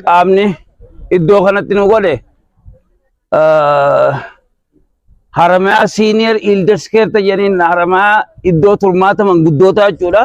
qaamni iddoo kanatti nu godhe haramaa senior elders care jedhaniin haramaa iddoo turmaata manguddoota jechuudha.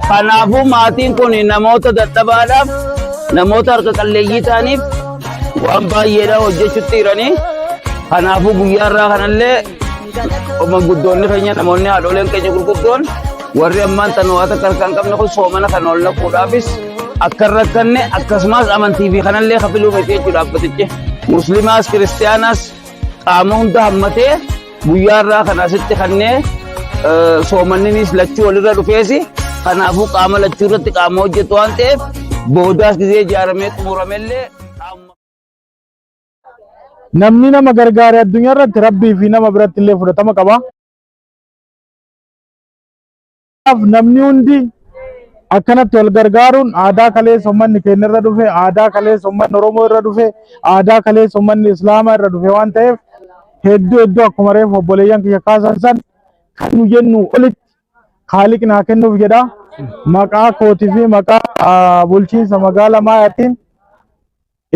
Kanaafuu maatiin kun namoota dadhabaadhaaf, namoota harka qalleeyyii ta'aniif waan baay'eedhaan hojjechuutti jiranii. Kanaafuu guyyaarraa kanallee manguddoonni keenya, namoonni haadholeen keenya gurguddoon warri ammaan tanwaata harkaa hin qabne kun soomana kan ol naquudhaafis akka hin rakkanne akkasumas amantii fi kanallee kafiluu miti jechuudha dhaabbatichi. Musliimaas kiristaanaas qaama hunda hammatee guyyaarraa kana asitti kannee soomanninis lachuu walirra dhufeesi. Kanaafuu qaama lachuu irratti qaama hojjetu waan ta'eef boodaas gisee ijaaramee xumuramellee namni nama gargaare addunyaa irratti rabbii fi nama biratti illee fudhatama qaba. Namni hundi akkanatti wal gargaaruun aadaa kaleessa uummanni keenya irra dhufe, aadaa kaleessa uummanni Oromoo irra dhufe, aadaa kaleessa uummanni Islaamaa irra dhufe waan ta'eef hedduu akkuma reefu obboleeyyan kiyya kaasan san kan nu jennu olitti Khaliq naa kennuuf jedha. Maqaa kootii fi maqaa bulchiinsa magaalaa Maayaatiin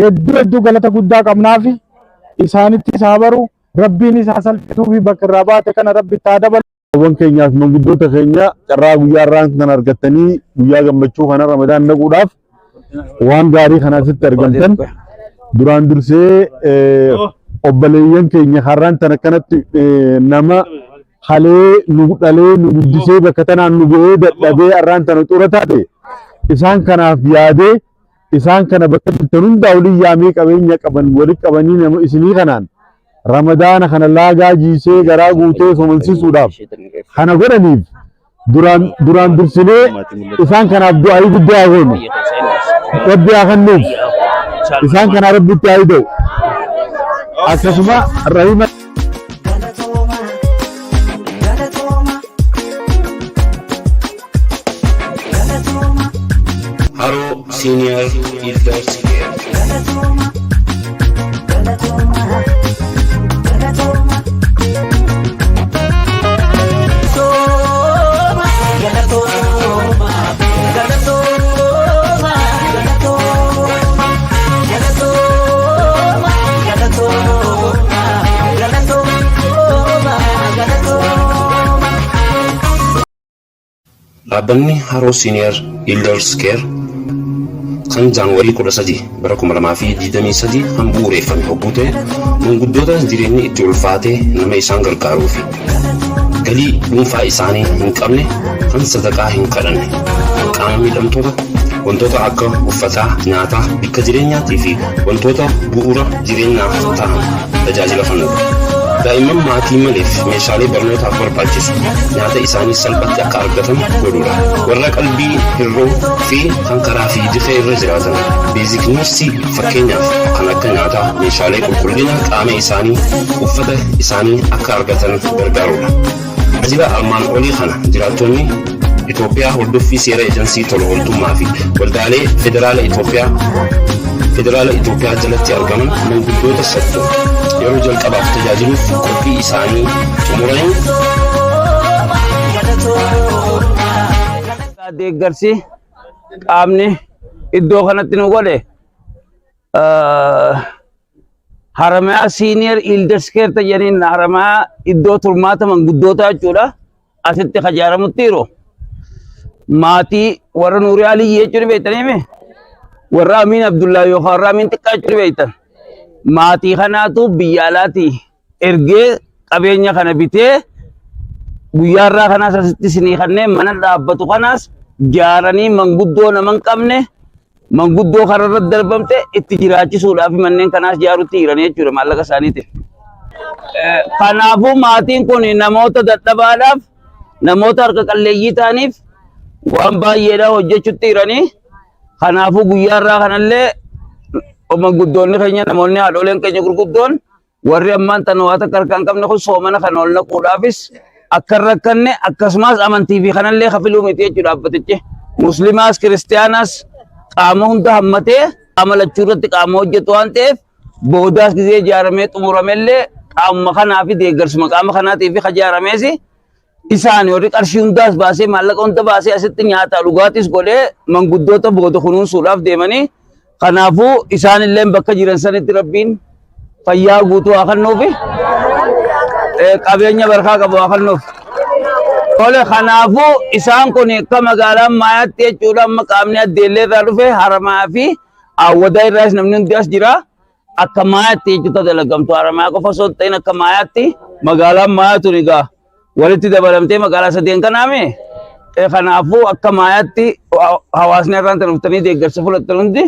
hedduu galata guddaa qabnaafi isaanitti isaa baru rabbiin isaa salphisuu fi bakka irraa baate kana rabbi itti dabalu. Waan keenyaaf manguddoota keenya carraa guyyaa irraan kan argatanii guyyaa gammachuu kana Ramadaan dhaquudhaaf waan gaarii kana asitti argamtan duraan dursee obboleeyyan keenya har'aan tan akkanatti nama halee nu dhalee nu guddisee bakka tanaan nu ga'ee dadhabee har'aan tan xura taate isaan kanaaf yaadee isaan kana bakka jirtan hundaa olii yaamee qabeenya qaban walitti qabanii nama isinii kanaan Ramadaana kana laagaa jiisee garaa guutee somansisuudhaaf kana godhaniif duraan dursinee isaan kanaaf du'aa guddaa goonu rabbi haa kennuuf isaan kana rabbitti haa hidhuu akkasuma rahima Haro Senior Elders Care. Dhaabbanni Haro Senior Elders Care kan Jaanwarii 13 bara 2023 kan bu'uureffame hogguu ta'e manguddoota jireenyi itti ulfaatee nama isaan gargaaruu fi galii dhuunfaa isaanii hin qabne kan sadaqaa hin kadhanne qaama miidhamtoota wantoota akka uffataa, nyaataa, bakka jireenyaatii fi wantoota bu'uura jireenyaaf ta'an tajaajila kennuudha. Daa'imman maatii maleef meeshaalee barnootaaf barbaachisu nyaata isaanii salphatti akka argatan godhuudha. Warra qalbii hir'uu fi kan karaa fi dirree irra jiraatan beezik niidsii fakkeenyaaf kan akka nyaataa, meeshaalee qulqullina qaama isaanii, uffata isaanii akka argatan gargaaruudha. Tajaajila armaan olii kana jiraattonni Itoophiyaa hordoffii seera eejansii tola ooltummaa fi waldaalee federaala Itoophiyaa jalatti argaman manguddoota saddeet yeroo jalqabaaf tajaajiluuf qophii isaanii xumuranii deeggarsi qaamni iddoo kanatti nu godhe haramaa senior elders care jedhaniin haramaa iddoo turmaata manguddoota jechuudha. Asitti ijaaramutti jiru maatii warra Nuurii Aliyyee jechuun beektanii warra Amiin Abdullaa yookaan warra Amiin Xiqqaa jechuun beektan. Maatii kanaatu biyya alaatii ergee qabeenya kana bitee guyyaa irraa kanaas asitti isinii kanneen mana dhaabbatu kanaas jaaranii manguddoo nama hin qabne manguddoo kararra darbamte itti jiraachisuudhaaf manneen kanaas jaarutti jiranii jechuudha maallaqa isaaniitiin. Kanaafuu maatiin kun namoota dadhabaadhaaf namoota harka qalleeyyii ta'aniif waan baay'eedhaan hojjechuutti jiranii. Kanaafuu guyyaa irraa kanallee manguddoonni keenya namoonni haadholeen keenya gurguddoon warri ammaan tanawaata harkaan qabne kun soomana kan ol naquudhaafis akka rakkanne akkasumas amantii fi kanallee kafiluu miti jechuudha dhaabbatichi. Muslimaas kiristaanaas qaama hunda hammatee qaama lachuu irratti qaama hojjetu waan ta'eef boodaas gisee ijaaramee xumuramellee qaama kanaa fi deeggarsuma qaama kanaatiif ijaaramees isaan warri qarshii hundaas baasee maallaqa hunda baasee asitti nyaata dhugaatis godhee manguddoota booda kunuunsuudhaaf deemanii kanaafuu isaanillee bakka jiran sanitti rabbiin fayyaa guutuu haa kennuufi qabeenya barkaa qabu haa kennuuf. Tole kanaafuu isaan kun akka magaalaan maayaatti jechuudha amma qaamni addeellee irraa dhufe haramaa fi awwadaa irraas namni hundi as jira akka maayaatti jechuudha dalagamtu haramaa qofa osoo ta'in akka maayaatti magaalaan maayaatu ni gaa walitti dabalamtee magaalaa sadeen kanaame kanaafuu akka maayaatti hawaasni irraan tan dhuftanii deeggarsa fudhatan hundi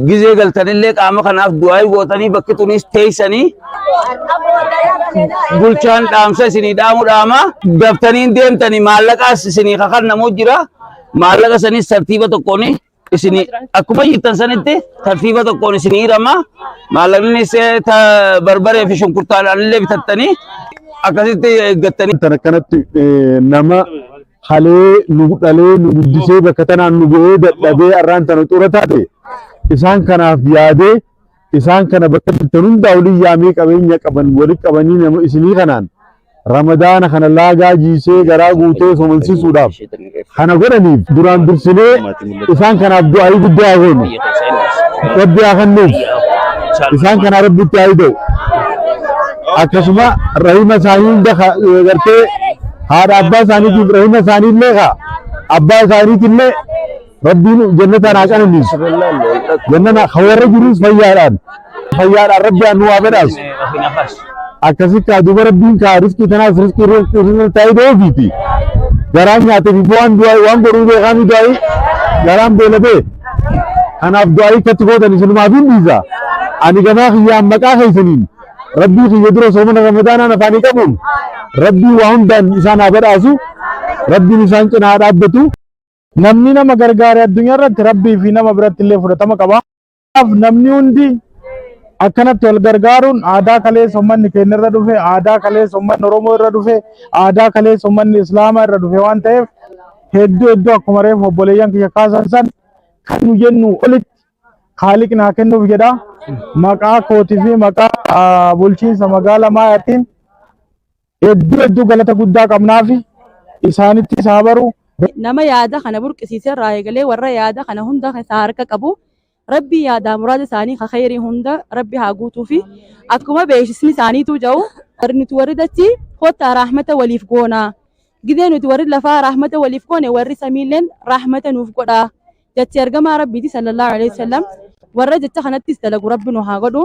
gizee galtanillee qaama kanaaf du'aa gootanii bakki tunis teessanii bulchaan dhaamsa isinii dhaamu dhaama daftanii deemtanii maallaqaas isinii kakannamuu jira maallaqa sanis tartiiba tokkoon isinii akkuma jirtan sanitti tartiiba tokkoon isinii hirama maallaqni barbaree fi shunkurtaadhaan illee bitattanii akkasitti eeggattanii. Tan akkanatti nama halee nu dhalee nu guddisee bakka tanaan nu ga'ee dadhabee arraan tana xura taate isaan kanaaf yaadee isaan kana bakka jirtan hundaa olii yaamee qabeenya qaban walitti qabanii nama isinii kanaan ramadaana kana laagaa jiisee garaa guutee somansisuudhaaf kana godhaniif duraan dursinee isaan kanaaf du'aa guddaa haa goonu rabbi haa kennuuf isaan kana rabbitti haa hidha'u akkasuma rahima isaanii hunda gartee haadha abbaa isaaniitiif rahima isaaniillee abbaa isaaniitillee rabbiin jannataan haa qananiisu jannana warra jirus fayyaadhaan rabbi nu haa badhaasu akkasitti duuba rabbiin kaa riskii tanaas riskii taa'ee ofiiti garaan nyaateef waan godhuu beekaami du'aayi garaan beelatee kanaaf du'aayi akkatti gootan isinumaaf hin dhiisa ani gamaa kiyyaan maqaa keessaniin rabbii kiyya dura soomana ramadaanaan afaanii qabuun rabbii waa hundaan isaan haa badhaasu rabbiin isaan cinaa haa dhaabbatu. Namni nama gargaare addunyaa irratti rabbii fi nama biratti illee fudhatama qaba. Namni hundi akkanatti wal gargaaruun aadaa kaleessa uummanni keenya irra dhufe aadaa kaleessa uummanni Oromoo irra dhufe aadaa kaleessa uummanni Islaamaa irra dhufe waan ta'eef hedduu akkuma reefu obboleeyyan kiyya kaasan san kan nu jennu olitti Haaliqni haa kennuuf jedha. Maqaa kootii fi maqaa bulchiinsa magaalaa Maayaatiin hedduu galata guddaa qabnaafi isaanitti isaa baru. Nama yaada kana burqisiisee irraa eegalee warra yaada kana hunda isaa harka qabu rabbi yaada muraada isaanii khayrii hunda rabbi haa guutuu fi akkuma beeksisni isaaniitu jiru nuti warri dachi hotta rahmata waliif goona gidee nuti warri lafaa rahmata waliif goone warri samiileen rahmata nuuf godha jechi ergamaa rabbiiti sallallahu alaihi wasallam warra jecha kanattis dalagu rabbi nu haa godhu.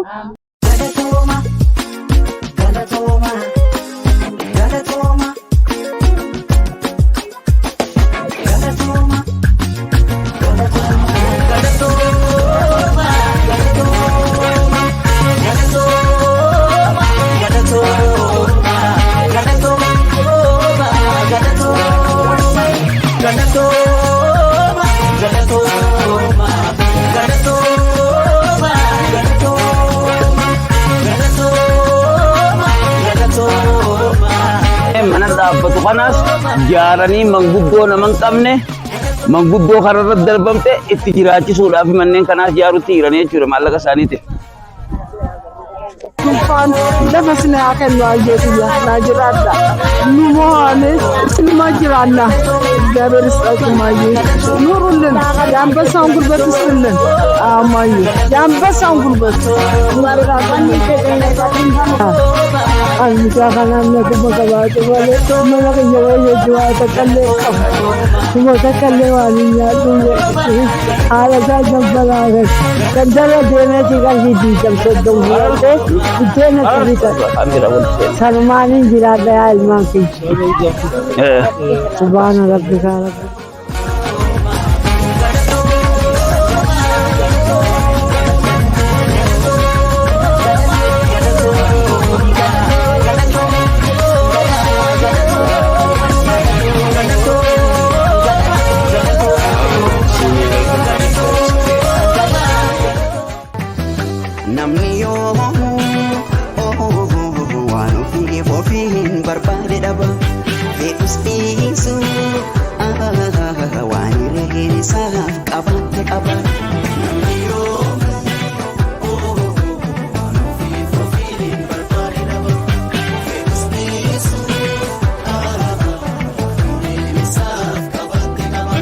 Mana dhaabbatu kanas jaaranii manguddoo nama hin qabne manguddoo kararra darbamte itti jiraachisuudhaaf manneen kanaas jaarutti jiranii jechuudha maallaqa isaaniitiin. Tufaan lafa sinaa kennu ayyeetiya naa jiraadha. Nu mo'anis sinuma jiraanna. እግዚአብሔር ይስጣችሁ ማየ ኑሩልን። የአንበሳውን ጉልበት ይስጥልን። አማየ የአንበሳውን ጉልበት አንተ ካናነ ከመቀባጭ ወለቶ መለከየ ወየጅዋ ተቀለ ተቀለ ዋልኛ ዱየ አለዛ ጀበላገ ከደረ ደነቲ ጋርዲ ጀምሰደው ወለተ እጀነ ከሪታ ሰልማንን ጅራዳ ያልማንኪ ሱብሃነ ረቢካ namni yoo waan ofiin barbaade dhaba beekus dhiisu waan irreen isaaf qabaate qaba. Namni yoo waan ofiin barbaade dhaba beekus dhiisu waan irreen isaaf qabaate qaba.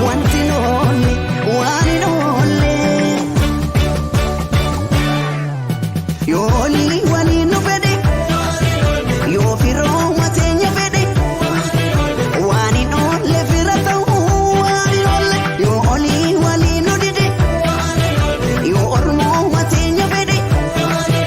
Wanti noonni waan hin oolle. Yo